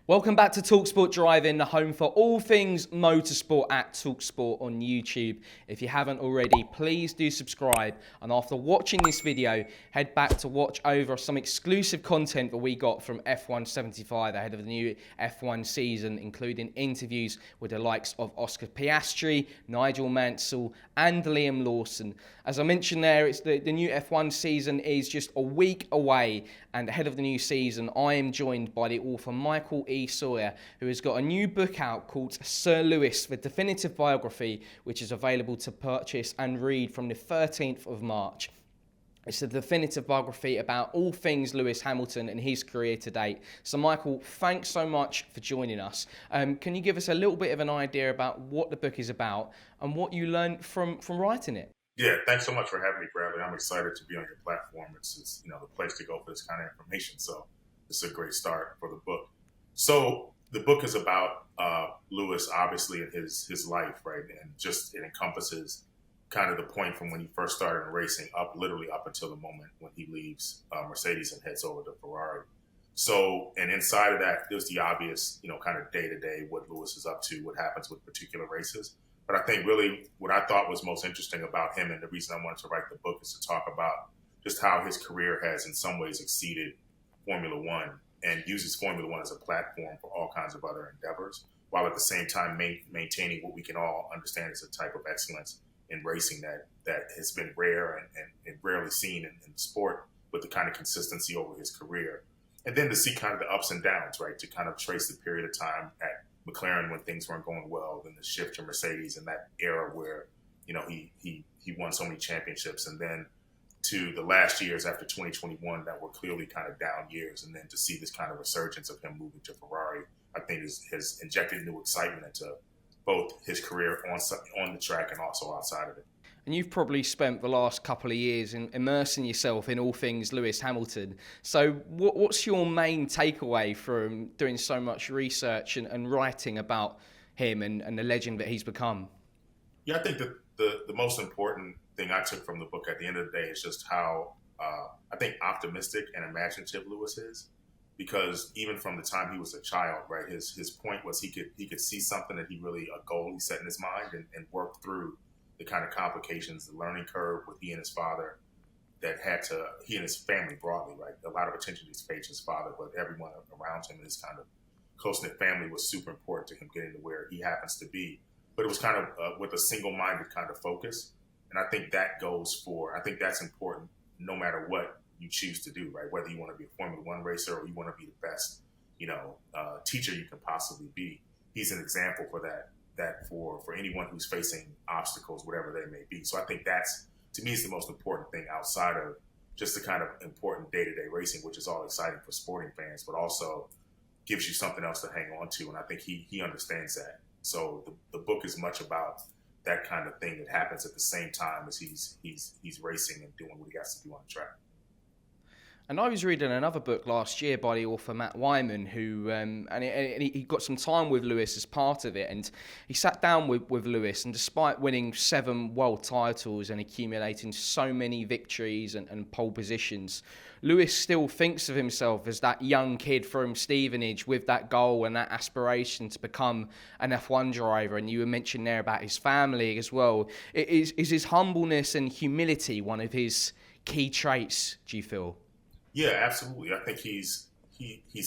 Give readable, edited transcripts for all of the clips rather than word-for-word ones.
Welcome back to talkSPORT Driving, the home for all things motorsport at talkSPORT on YouTube. If you haven't already, please do subscribe. And after watching this video, head back to watch over some exclusive content that we got from F1 75 ahead of the new F1 season, including interviews with the likes of Oscar Piastri, Nigel Mansell, and Liam Lawson. As I mentioned there, it's the new F1 season is just a week away, and ahead of the new season, I am joined by the author Michael E. Sawyer, who has got a new book out called Sir Lewis, the definitive biography, which is available to purchase and read from the 13th of March. It's a definitive biography about all things Lewis Hamilton and his career to date. So, Michael, thanks so much for joining us. Can you give us a little bit of an idea about what the book is about and what you learned from writing it? Yeah, thanks so much for having me, Bradley. I'm excited to be on your platform. It's the place to go for this kind of information. So it's a great start for the book. So the book is about Lewis, obviously, in his life, right? And just it encompasses kind of the point from when he first started in racing literally up until the moment when he leaves Mercedes and heads over to Ferrari. So, and inside of that, there's the obvious, kind of day-to-day, what Lewis is up to, what happens with particular races. But I think really what I thought was most interesting about him, and the reason I wanted to write the book, is to talk about just how his career has in some ways exceeded Formula One and uses Formula One as a platform for all kinds of other endeavors, while at the same time maintaining what we can all understand as a type of excellence in racing that has been rare and rarely seen in the sport, with the kind of consistency over his career. And then to see kind of the ups and downs, right, to kind of trace the period of time at McLaren when things weren't going well, then the shift to Mercedes and that era where, he won so many championships, and then to the last years after 2021 that were clearly kind of down years, and then to see this kind of resurgence of him moving to Ferrari, I think has injected new excitement into both his career on the track and also outside of it. And you've probably spent the last couple of years in immersing yourself in all things Lewis Hamilton. So what's your main takeaway from doing so much research and writing about him and the legend that he's become? Yeah, I think that the most important thing I took from the book at the end of the day is just how I think optimistic and imaginative Lewis is. Because even from the time he was a child, right, his point was he could see something that a goal he set in his mind and work through the kind of complications, the learning curve with he and his father he and his family broadly, right? A lot of attention was paid to his father, but everyone around him in his kind of close-knit family was super important to him getting to where he happens to be. But it was kind of with a single-minded kind of focus. And I think I think that's important no matter what you choose to do, right? Whether you want to be a Formula One racer or you want to be the best, teacher you can possibly be. He's an example for that for anyone who's facing obstacles, whatever they may be. So I think that's, to me, is the most important thing outside of just the kind of important day-to-day racing, which is all exciting for sporting fans, but also gives you something else to hang on to. And I think he understands that. So the book is much about that kind of thing that happens at the same time as he's racing and doing what he has to do on the track. And I was reading another book last year by the author Matt Wyman, who he got some time with Lewis as part of it, and he sat down with Lewis, and despite winning 7 world titles and accumulating so many victories and pole positions, Lewis still thinks of himself as that young kid from Stevenage with that goal and that aspiration to become an F1 driver. And you were mentioning there about his family as well. Is his humbleness and humility one of his key traits, do you feel? Yeah, absolutely. I think he's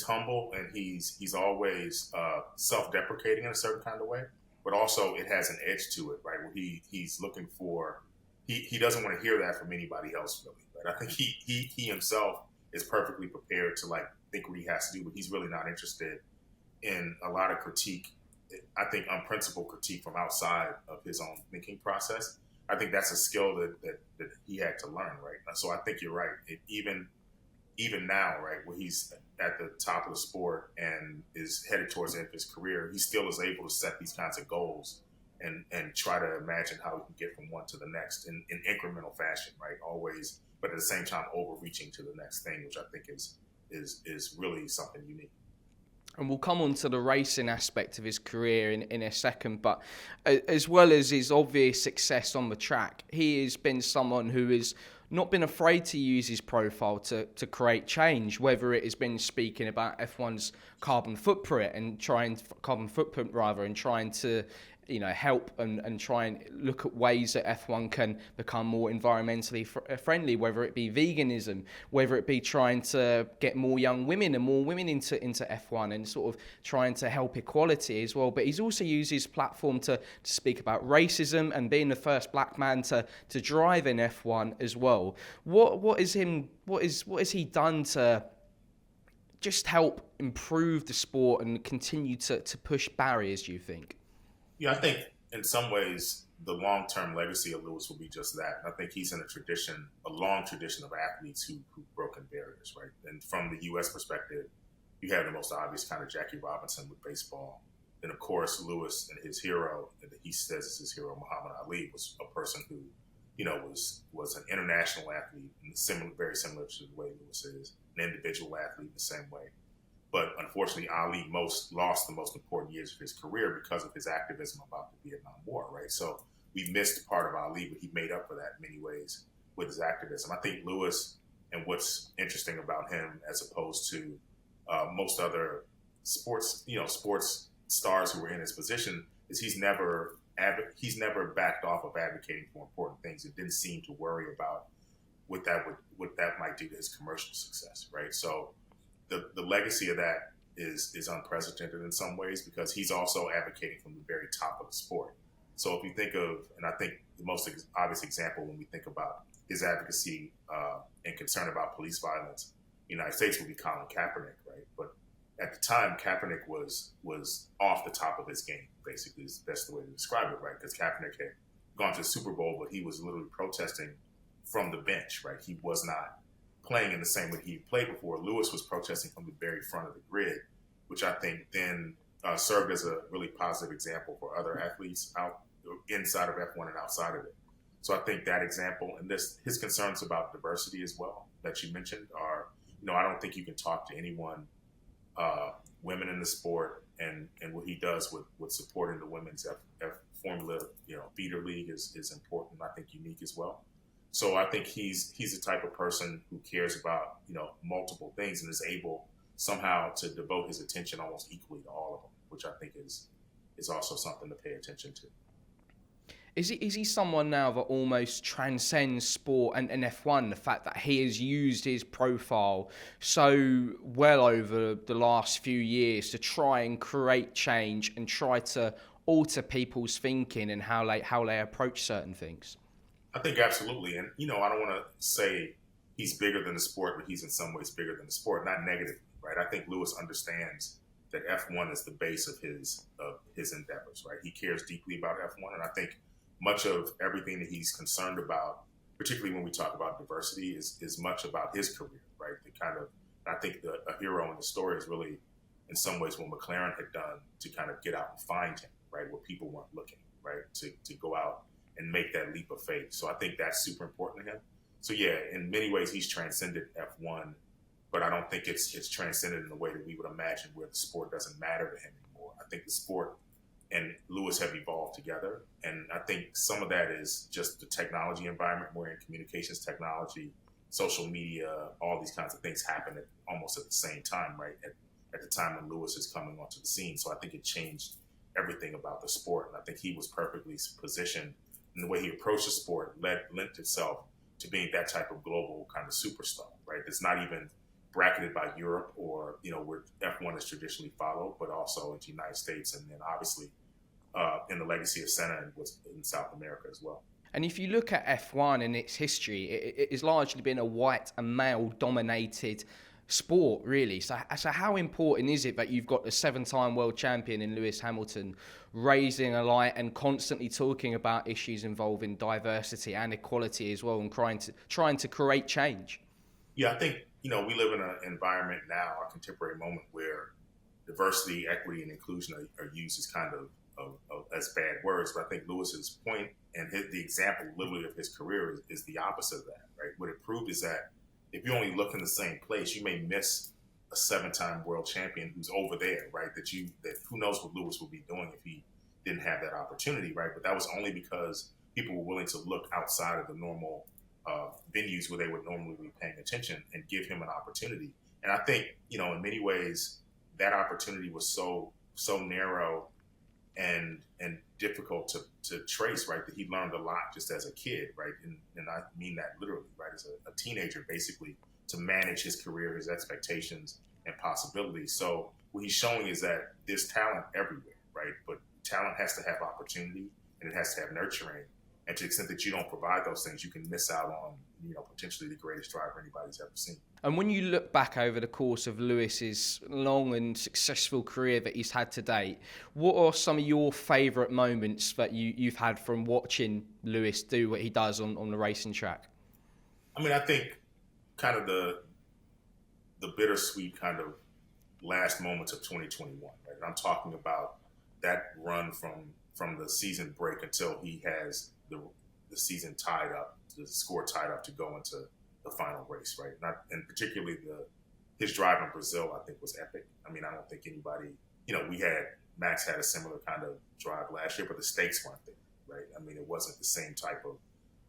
humble, and he's always self-deprecating in a certain kind of way, but also it has an edge to it, right? Where he's looking for he doesn't want to hear that from anybody else, really. Right? I think he himself is perfectly prepared to think what he has to do, but he's really not interested in a lot of critique. I think unprincipled critique from outside of his own thinking process. I think that's a skill that he had to learn, right? So I think you're right. Even now, right, where he's at the top of the sport and is headed towards the end of his career, he still is able to set these kinds of goals and try to imagine how he can get from one to the next in incremental fashion, right? Always, but at the same time, overreaching to the next thing, which I think is really something unique. And we'll come on to the racing aspect of his career in a second, but as well as his obvious success on the track, he has been someone who has not been afraid to use his profile to create change, whether it has been speaking about F1's carbon footprint and trying to help and try and look at ways that F1 can become more environmentally friendly, whether it be veganism, whether it be trying to get more young women and more women into F1 and sort of trying to help equality as well. But he's also used his platform to speak about racism and being the first black man to drive in F1 as well. What has he done to just help improve the sport and continue to push barriers, do you think? Yeah, I think in some ways the long-term legacy of Lewis will be just that. I think he's in a long tradition of athletes who've broken barriers, right? And from the U.S. perspective, you have the most obvious kind of Jackie Robinson with baseball. And of course, Lewis and his hero, and he says is his hero, Muhammad Ali, was a person who, was an international athlete, and very similar to the way Lewis is, an individual athlete the same way. But unfortunately, Ali lost the most important years of his career because of his activism about the Vietnam War, right? So we missed part of Ali, but he made up for that in many ways with his activism. I think Lewis, and what's interesting about him as opposed to most other sports stars who were in his position, is he's never backed off of advocating for important things. It didn't seem to worry about what that might do to his commercial success, right? So the legacy of that is unprecedented in some ways because he's also advocating from the very top of the sport. So if you think of, and I think the most obvious example when we think about his advocacy and concern about police violence, the United States would be Colin Kaepernick, right? But at the time, Kaepernick was off the top of his game, basically, is the best way to describe it, right? Because Kaepernick had gone to the Super Bowl, but he was literally protesting from the bench, right? He was not playing in the same way he played before. Lewis was protesting from the very front of the grid, which I think then served as a really positive example for other athletes inside of F1 and outside of it. So I think that example and his concerns about diversity as well that you mentioned are, I don't think you can talk to anyone, women in the sport, and what he does with supporting the women's F Formula, feeder league is important. I think unique as well. So I think he's the type of person who cares about, multiple things and is able somehow to devote his attention almost equally to all of them, which I think is also something to pay attention to. Is he someone now that almost transcends sport and F1, the fact that he has used his profile so well over the last few years to try and create change and try to alter people's thinking and how they approach certain things? I think absolutely. And, I don't want to say he's bigger than the sport, but he's in some ways bigger than the sport, not negatively, right? I think Lewis understands that F1 is the base of his endeavors, right? He cares deeply about F1. And I think much of everything that he's concerned about, particularly when we talk about diversity, is much about his career, right? I think a hero in the story is really, in some ways, what McLaren had done to kind of get out and find him, right? Where people weren't looking, right? To go out and make that leap of faith. So I think that's super important to him. So yeah, in many ways, he's transcended F1, but I don't think it's transcended in the way that we would imagine where the sport doesn't matter to him anymore. I think the sport and Lewis have evolved together. And I think some of that is just the technology environment we're in, communications technology, social media, all these kinds of things happen almost at the same time, right? At the time when Lewis is coming onto the scene. So I think it changed everything about the sport. And I think he was perfectly positioned, and the way he approached the sport lent itself to being that type of global kind of superstar, right? It's not even bracketed by Europe or, where F1 is traditionally followed, but also into the United States, and then obviously in the legacy of Senna and what's in South America as well. And if you look at F1 and its history, it has largely been a white and male-dominated sport, really. So how important is it that you've got the 7-time world champion in Lewis Hamilton raising a light and constantly talking about issues involving diversity and equality as well, and trying to create change? Yeah, I think, we live in an environment now, a contemporary moment, where diversity, equity, and inclusion are used as kind of as bad words. But I think Lewis's point and the example literally of his career is the opposite of that, right? What it proved is that if you only look in the same place, you may miss a 7-time world champion who's over there, right? That who knows what Lewis would be doing if he didn't have that opportunity, right? But that was only because people were willing to look outside of the normal venues where they would normally be paying attention and give him an opportunity. And I think, in many ways, that opportunity was so narrow and difficult to trace, right? That he learned a lot just as a kid, right? And I mean that literally, right? As a teenager, basically, to manage his career, his expectations, and possibilities. So what he's showing is that there's talent everywhere, right? But talent has to have opportunity and it has to have nurturing. And to the extent that you don't provide those things, you can miss out on, potentially the greatest driver anybody's ever seen. And when you look back over the course of Lewis's long and successful career that he's had to date, what are some of your favourite moments that you've had from watching Lewis do what he does on the racing track? I mean, I think kind of the bittersweet kind of last moments of 2021, right? And I'm talking about that run from the season break until he has the season tied up, the score tied up to go into the final race, right? And particularly his drive in Brazil, I think, was epic. I mean, I don't think anybody, Max had a similar kind of drive last year, but the stakes weren't there, right? I mean, it wasn't the same type of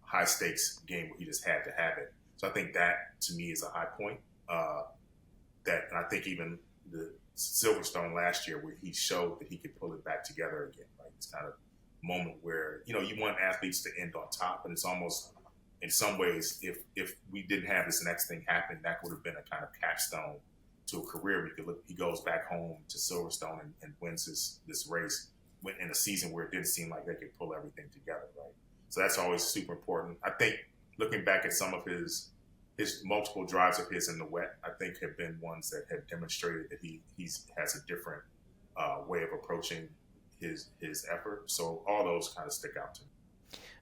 high stakes game where he just had to have it. So I think that to me is a high point. And I think even the Silverstone last year, where he showed that he could pull it back together again, right? It's kind of moment where, you want athletes to end on top, and it's almost, in some ways, if we didn't have this next thing happen, that would have been a kind of capstone to a career. He goes back home to Silverstone and wins this race in a season where it didn't seem like they could pull everything together, right? So that's always super important. I think looking back at some of his multiple drives of his in the wet, I think have been ones that have demonstrated that he has a different way of approaching his effort. So all those kind of stick out to me.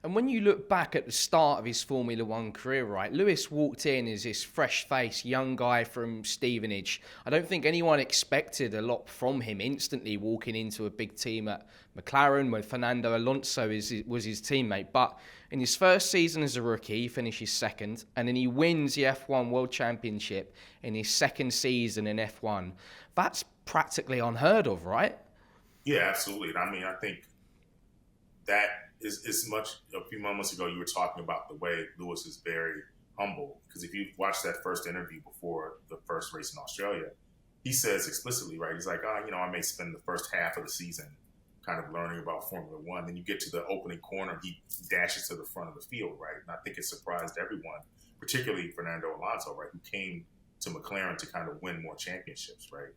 And when you look back at the start of his Formula One career, right, Lewis walked in as this fresh-faced young guy from Stevenage. I don't think anyone expected a lot from him instantly walking into a big team at McLaren where Fernando Alonso was his teammate. But in his first season as a rookie, he finishes second, and then he wins the F1 World Championship in his second season in F1. That's practically unheard of, right? Yeah, absolutely. I mean, I think that is much. A few moments ago, you were talking about the way Lewis is very humble. Because if you watch that first interview before the first race in Australia, he says explicitly, right? He's like, I may spend the first half of the season kind of learning about Formula One. Then you get to the opening corner, he dashes to the front of the field, right? And I think it surprised everyone, particularly Fernando Alonso, right, who came to McLaren to kind of win more championships, right?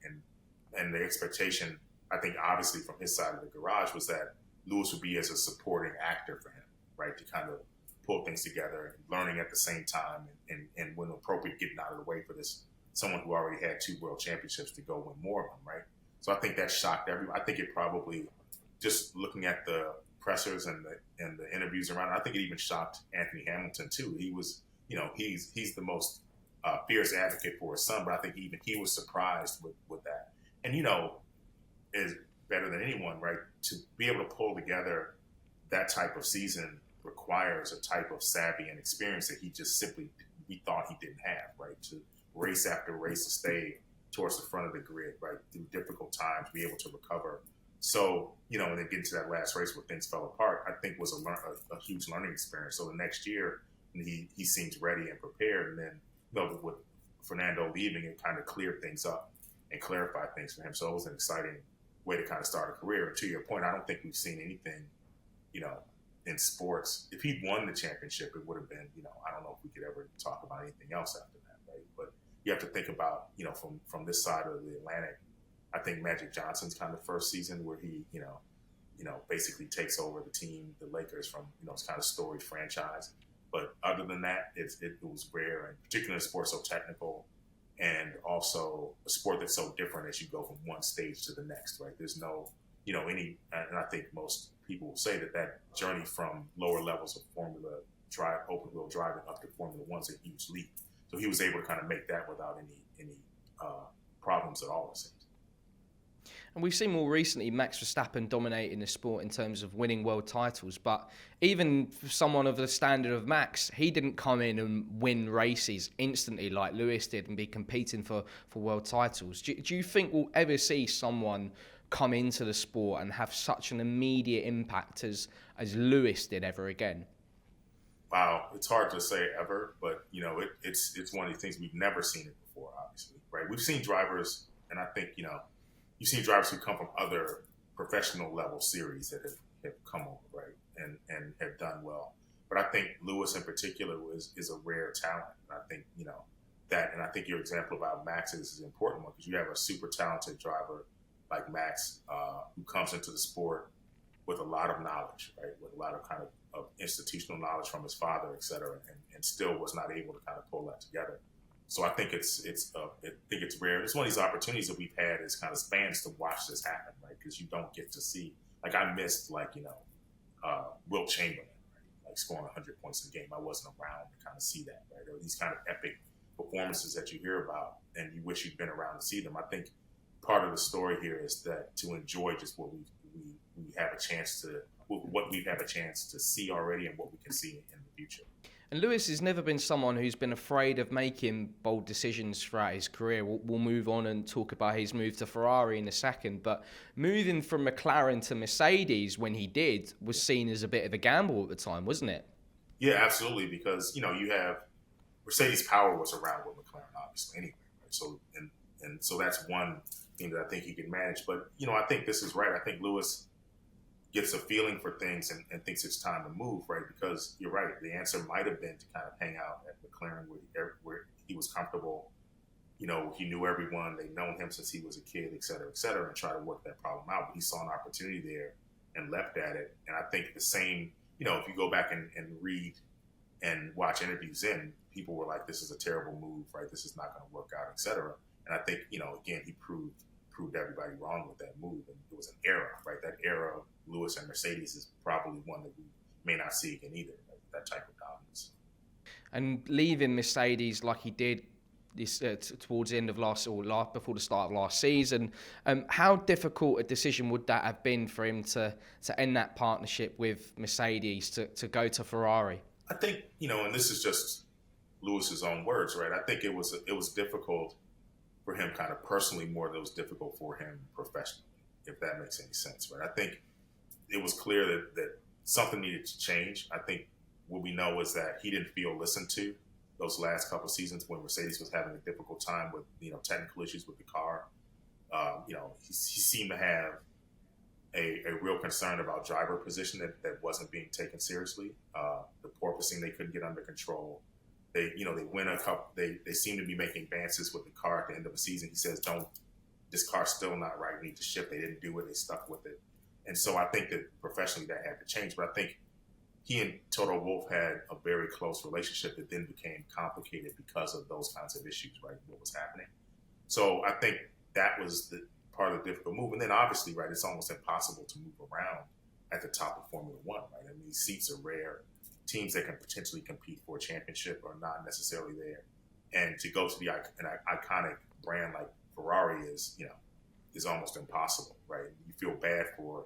And the expectation, I think, obviously from his side of the garage, was that Lewis would be as a supporting actor for him, right, to kind of pull things together, and learning at the same time, and when appropriate, getting out of the way for someone who already had 2 world championships to go win more of them, right? So I think that shocked everyone. I think it probably, just looking at the pressers and the interviews around it, I think it even shocked Anthony Hamilton too. He was, he's the most fierce advocate for his son, but I think even he was surprised with that. And is better than anyone, right? To be able to pull together that type of season requires a type of savvy and experience that we thought he didn't have, right? To race after race, to stay towards the front of the grid, right? Through difficult times, be able to recover. So, and then getting to that last race where things fell apart, I think was a huge learning experience. So the next year, he seems ready and prepared. And then, with Fernando leaving, it kind of cleared things up and clarified things for him. So it was an exciting way to kind of start a career. And to your point, I don't think we've seen anything, in sports. If he'd won the championship, it would have been, I don't know if we could ever talk about anything else after that, right? But you have to think about, from this side of the Atlantic, I think Magic Johnson's kind of first season where he, basically takes over the team, the Lakers, from, it's kind of storied franchise. But other than that, it was rare, and particularly in sports so technical, and also a sport that's so different as you go from one stage to the next, right? There's no, and I think most people will say that journey from lower levels of Formula drive, open wheel driving, up to Formula One's a huge leap. So he was able to kind of make that without any problems at all, it seems. And we've seen more recently Max Verstappen dominating the sport in terms of winning world titles. But even for someone of the standard of Max, he didn't come in and win races instantly like Lewis did and be competing for world titles. Do you think we'll ever see someone come into the sport and have such an immediate impact as Lewis did ever again? Wow, it's hard to say ever, but it's one of these things we've never seen it before. Obviously, right? We've seen drivers, and I think you've seen drivers who come from other professional level series that have come over, right, and have done well. But I think Lewis in particular is a rare talent. And I think that, and I think your example about Max is an important one because you have a super talented driver like Max who comes into the sport with a lot of knowledge, right, with a lot of kind of institutional knowledge from his father, et cetera, and still was not able to kind of pull that together. So I think it's rare. It's one of these opportunities that we've had as kind of fans to watch this happen, right? Because you don't get to see. Like I missed Wilt Chamberlain, right? Like scoring 100 points in a game. I wasn't around to kind of see that, right? There were these kind of epic performances that you hear about, and you wish you'd been around to see them. I think part of the story here is that to enjoy just what we have a chance to see already and what we can see in the future. And Lewis has never been someone who's been afraid of making bold decisions throughout his career. We'll move on and talk about his move to Ferrari in a second. But moving from McLaren to Mercedes when he did was seen as a bit of a gamble at the time, wasn't it? Yeah, absolutely. Because, you have Mercedes power was around with McLaren, obviously, anyway. Right? So, and so that's one thing that I think he can manage. But, I think this is right. I think Lewis gets a feeling for things and thinks it's time to move, right? Because you're right. The answer might have been to kind of hang out at McLaren where he was comfortable. He knew everyone. They'd known him since he was a kid, et cetera, and try to work that problem out. But he saw an opportunity there and leapt at it. And I think the same, if you go back and read and watch interviews people were like, this is a terrible move, right? This is not going to work out, et cetera. And I think, again, he proved everybody wrong with that move. And it was an era, right? That era of Lewis and Mercedes is probably one that we may not see again either, right? That type of dominance. And leaving Mercedes like he did this towards the end of before the start of last season, how difficult a decision would that have been for him to end that partnership with Mercedes to go to Ferrari? I think, and this is just Lewis's own words, right? I think it was difficult for him kind of personally more than it was difficult for him professionally, if that makes any sense, right? I think it was clear that something needed to change. I think what we know is that he didn't feel listened to those last couple of seasons when Mercedes was having a difficult time with, technical issues with the car. He seemed to have a real concern about driver position that wasn't being taken seriously. The porpoising they couldn't get under control. They win a couple. They seem to be making advances with the car at the end of the season. He says, this car's still not right. We need to shift. They didn't do it. They stuck with it. And so I think that professionally that had to change. But I think he and Toto Wolff had a very close relationship that then became complicated because of those kinds of issues, right? What was happening. So I think that was the part of the difficult move. And then obviously, right, it's almost impossible to move around at the top of Formula One, right? I mean, these seats are rare. Teams that can potentially compete for a championship are not necessarily there. And to go to an iconic brand like Ferrari is almost impossible, right? You feel bad for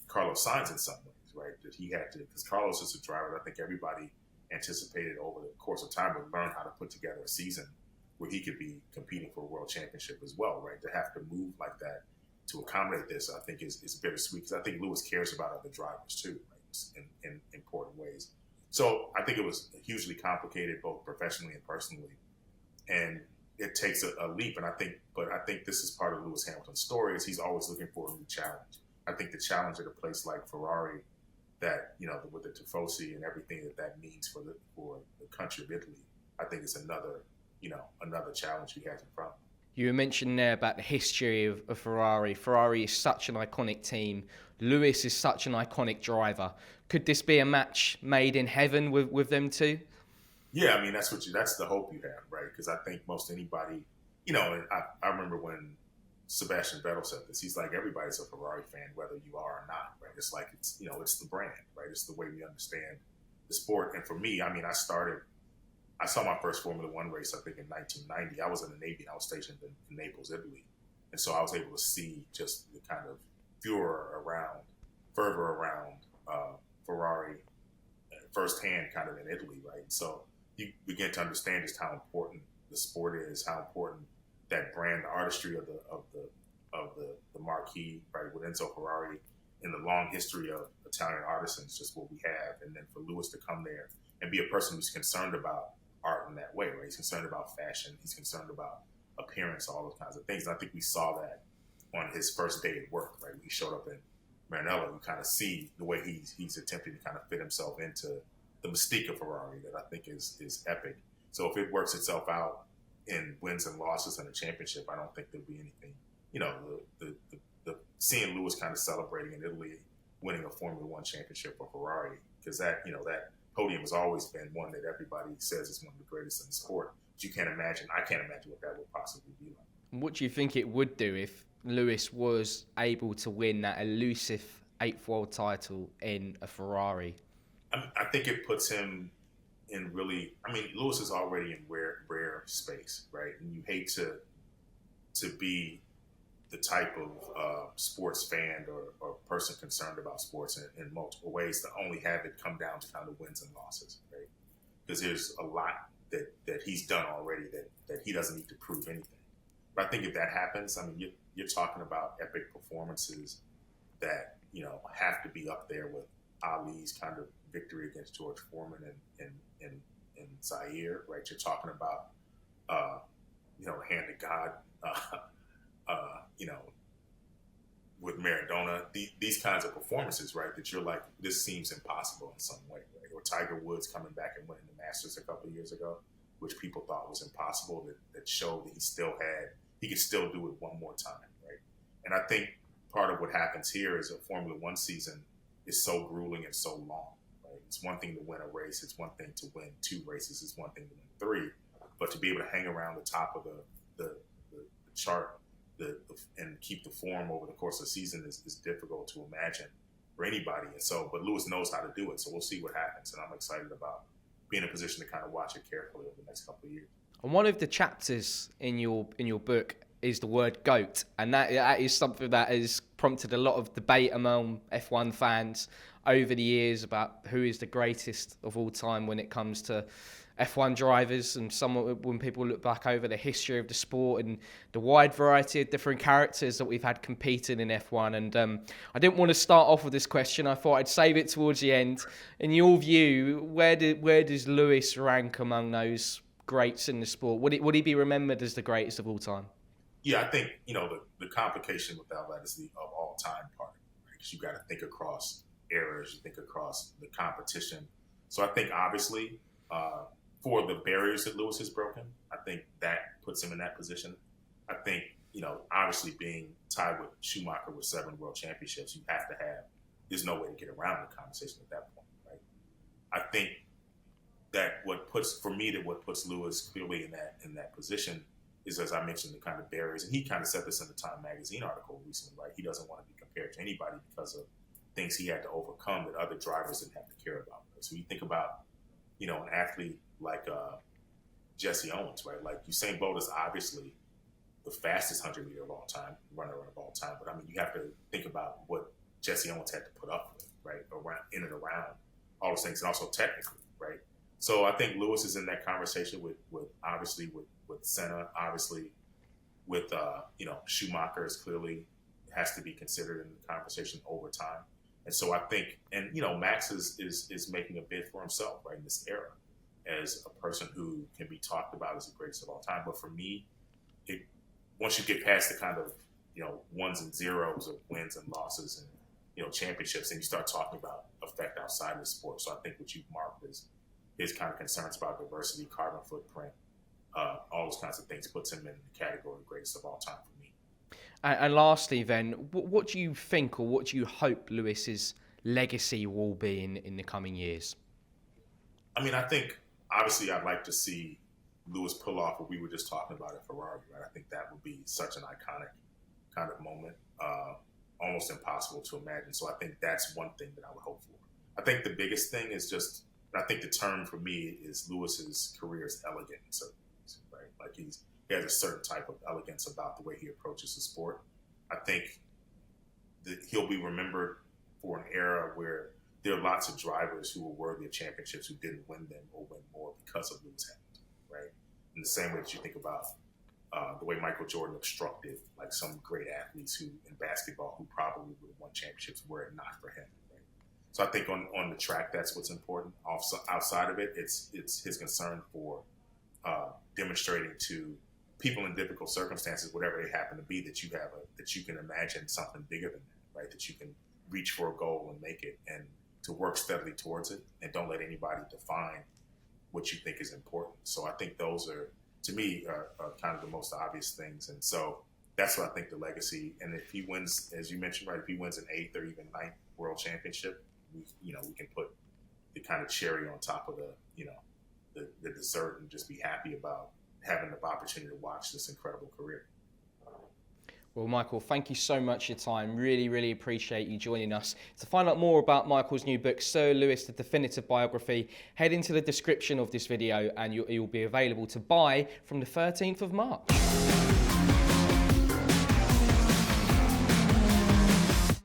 Carlos Sainz in some ways, right? That he had to, because Carlos is a driver that I think everybody anticipated over the course of time would learn how to put together a season where he could be competing for a world championship as well, right? To have to move like that to accommodate this, I think is bittersweet because I think Lewis cares about other drivers too, right? In important ways. So I think it was hugely complicated, both professionally and personally, and it takes a leap. And I think this is part of Lewis Hamilton's story is he's always looking for a new challenge. I think the challenge at a place like Ferrari, that with the Tifosi and everything that means for the country of Italy, I think it's another challenge he has in front of him. You mentioned there about the history of Ferrari. Ferrari is such an iconic team. Lewis is such an iconic driver. Could this be a match made in heaven with them two? Yeah, I mean that's the hope you have, right? Because I think most anybody, and I remember when Sebastian Vettel said this. He's like, everybody's a Ferrari fan, whether you are or not, right? It's like it's the brand, right? It's the way we understand the sport. And for me, I mean, I saw my first Formula One race, I think, in 1990. I was in the Navy and I was stationed in Naples, Italy. And so I was able to see just the kind of fervor around Ferrari firsthand kind of in Italy, right? And so you begin to understand just how important the sport is, how important that brand, the artistry of the marquee, right, with Enzo Ferrari in the long history of Italian artisans, just what we have. And then for Lewis to come there and be a person who's concerned about art in that way, right? He's concerned about fashion. He's concerned about appearance, all those kinds of things. And I think we saw that on his first day at work, right? When he showed up in Maranello, you kind of see the way he's attempting to kind of fit himself into the mystique of Ferrari that I think is epic. So if it works itself out in wins and losses and a championship, I don't think there'll be anything, the seeing Lewis kind of celebrating in Italy, winning a Formula One championship for Ferrari, because that podium has always been one that everybody says is one of the greatest in the sport. But I can't imagine what that would possibly be like. What do you think it would do if Lewis was able to win that elusive 8th world title in a Ferrari? I think it puts him in really. I mean, Lewis is already in rare space, right? And you hate to be the type of sports fan or person concerned about sports in multiple ways to only have it come down to kind of wins and losses, right? Because there's a lot that he's done already that he doesn't need to prove anything. But I think if that happens, I mean, you're talking about epic performances that have to be up there with Ali's kind of victory against George Foreman and Zaire, right? You're talking about hand of God, with Maradona, these kinds of performances, right? That you're like, this seems impossible in some way, right? Or Tiger Woods coming back and winning the Masters a couple of years ago, which people thought was impossible, that showed that he could still do it one more time, right? And I think part of what happens here is a Formula One season is so grueling and so long, right? It's one thing to win a race. It's one thing to win 2 races. It's one thing to win 3. But to be able to hang around the top of the chart and keep the form over the course of the season is difficult to imagine for anybody. And so, but Lewis knows how to do it. So we'll see what happens. And I'm excited about being in a position to kind of watch it carefully over the next couple of years. And one of the chapters in your book is the word GOAT, and that is something that has prompted a lot of debate among F1 fans over the years about who is the greatest of all time when it comes to F1 drivers, and when people look back over the history of the sport and the wide variety of different characters that we've had competing in F1. And I didn't want to start off with this question. I thought I'd save it towards the end. In your view, where does Lewis rank among those greats in the sport? Would he be remembered as the greatest of all time? Yeah, I think, the complication with that is the of all time part, right? Because you got to think across eras, you think across the competition. So I think obviously for the barriers that Lewis has broken, I think that puts him in that position. I think, obviously being tied with Schumacher with 7 world championships, there's no way to get around the conversation at that point, right? I think that what puts Lewis clearly in that position is, as I mentioned, the kind of barriers. And he kind of said this in the Time magazine article recently, right? He doesn't want to be compared to anybody because of things he had to overcome that other drivers didn't have to care about. Right? So you think about, an athlete like Jesse Owens, right? Like Usain Bolt is obviously the fastest 100-meter of all time, runner of all time. But I mean, you have to think about what Jesse Owens had to put up with, right? In and around all those things, and also technically, right? So I think Lewis is in that conversation with Senna, obviously with Schumacher is clearly has to be considered in the conversation over time. And so I think, and Max is making a bid for himself, right, in this era as a person who can be talked about as the greatest of all time. But for me, once you get past the kind of ones and zeros of wins and losses and championships, and you start talking about effect outside of the sport. So I think what you've marked is his kind of concerns about diversity, carbon footprint, all those kinds of things puts him in the category of greatest of all time for me. And lastly, then, what do you think or what do you hope Lewis's legacy will be in the coming years? I mean, I think, obviously, I'd like to see Lewis pull off what we were just talking about at Ferrari, right? I think that would be such an iconic kind of moment, almost impossible to imagine. So I think that's one thing that I would hope for. I think the biggest thing is just, I think the term for me is Lewis's career is elegant in certain ways, right? Like he has a certain type of elegance about the way he approaches the sport. I think that he'll be remembered for an era where there are lots of drivers who were worthy of championships who didn't win them or win more because of Lewis Hamilton, right? In the same way that you think about, the way Michael Jordan obstructed like some great athletes who in basketball who probably would have won championships were it not for him. Right? So I think on the track, that's what's important. Also, outside of it, it's his concern for demonstrating to people in difficult circumstances, whatever they happen to be, that you can imagine something bigger than that, right? That you can reach for a goal and make it, and to work steadily towards it, and don't let anybody define what you think is important. So I think those are, to me, are kind of the most obvious things. And so that's what I think the legacy. And if he wins, as you mentioned, right, if he wins an 8th or even 9th world championship, we can put the kind of cherry on top of the dessert and just be happy about having the opportunity to watch this incredible career. Well, Michael, thank you so much for your time. Really, really appreciate you joining us. To find out more about Michael's new book, Sir Lewis, The Definitive Biography, head into the description of this video and you'll be available to buy from the 13th of March.